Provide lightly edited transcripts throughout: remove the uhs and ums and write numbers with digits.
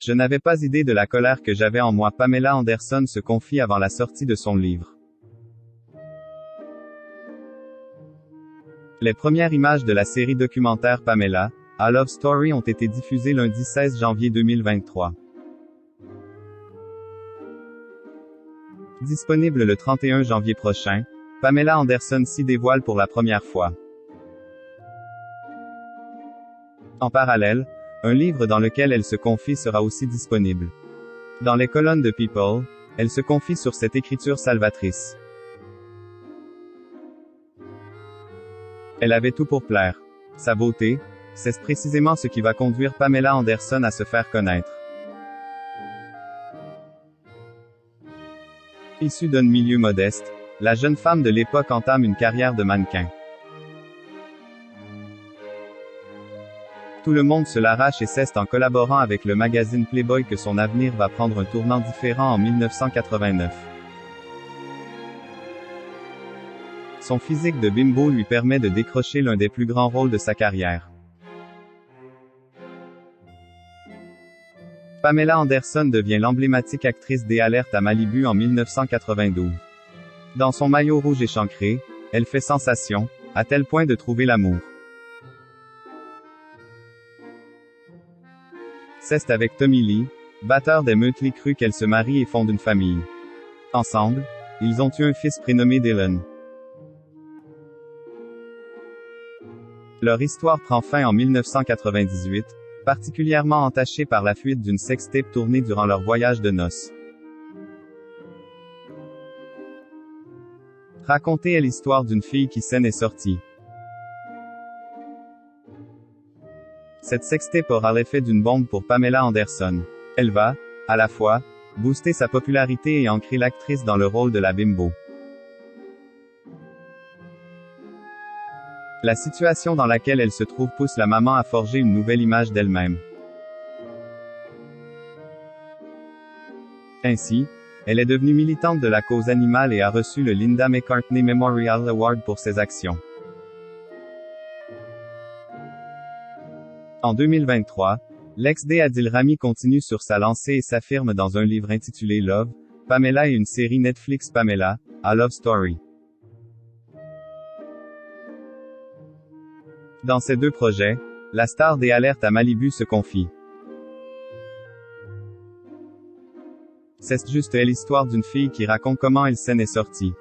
Je n'avais pas idée de la colère que j'avais en moi. Pamela Anderson se confie avant la sortie de son livre. Les premières images de la série documentaire Pamela, A Love Story ont été diffusées lundi 16 janvier 2023. Disponible le 31 janvier prochain, Pamela Anderson s'y dévoile pour la première fois. En parallèle, un livre dans lequel elle se confie sera aussi disponible. Dans les colonnes de People, elle se confie sur cette écriture salvatrice. Elle avait tout pour plaire. Sa beauté, c'est précisément ce qui va conduire Pamela Anderson à se faire connaître. Issue d'un milieu modeste, la jeune femme de l'époque entame une carrière de mannequin. Tout le monde se l'arrache et c'est en collaborant avec le magazine Playboy que son avenir va prendre un tournant différent en 1989. Son physique de bimbo lui permet de décrocher l'un des plus grands rôles de sa carrière. Pamela Anderson devient l'emblématique actrice des Alertes à Malibu en 1992. Dans son maillot rouge échancré, elle fait sensation, à tel point de trouver l'amour. C'est avec Tommy Lee, batteur des Mötley Crüe qu'elle se marie et fonde une famille. Ensemble, ils ont eu un fils prénommé Dylan. Leur histoire prend fin en 1998, particulièrement entachée par la fuite d'une sextape tournée durant leur voyage de noces. Racontée est l'histoire d'une fille qui s'en est sortie. Cette sextape aura l'effet d'une bombe pour Pamela Anderson. Elle va, à la fois, booster sa popularité et ancrer l'actrice dans le rôle de la bimbo. La situation dans laquelle elle se trouve pousse la maman à forger une nouvelle image d'elle-même. Ainsi, elle est devenue militante de la cause animale et a reçu le Linda McCartney Memorial Award pour ses actions. En 2023, l'ex-D Adil Rami continue sur sa lancée et s'affirme dans un livre intitulé Love, Pamela et une série Netflix Pamela, A Love Story. Dans ces deux projets, la star des Alertes à Malibu se confie. C'est juste l'histoire d'une fille qui raconte comment elle s'en est sortie.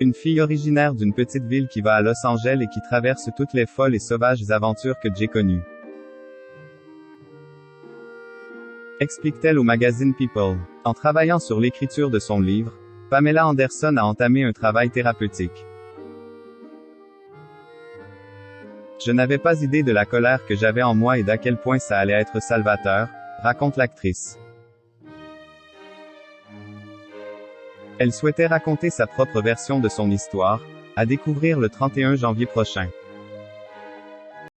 Une fille originaire d'une petite ville qui va à Los Angeles et qui traverse toutes les folles et sauvages aventures que j'ai connues. Explique-t-elle au magazine People. En travaillant sur l'écriture de son livre, Pamela Anderson a entamé un travail thérapeutique. Je n'avais pas idée de la colère que j'avais en moi et d'à quel point ça allait être salvateur, raconte l'actrice. Elle souhaitait raconter sa propre version de son histoire, à découvrir le 31 janvier prochain.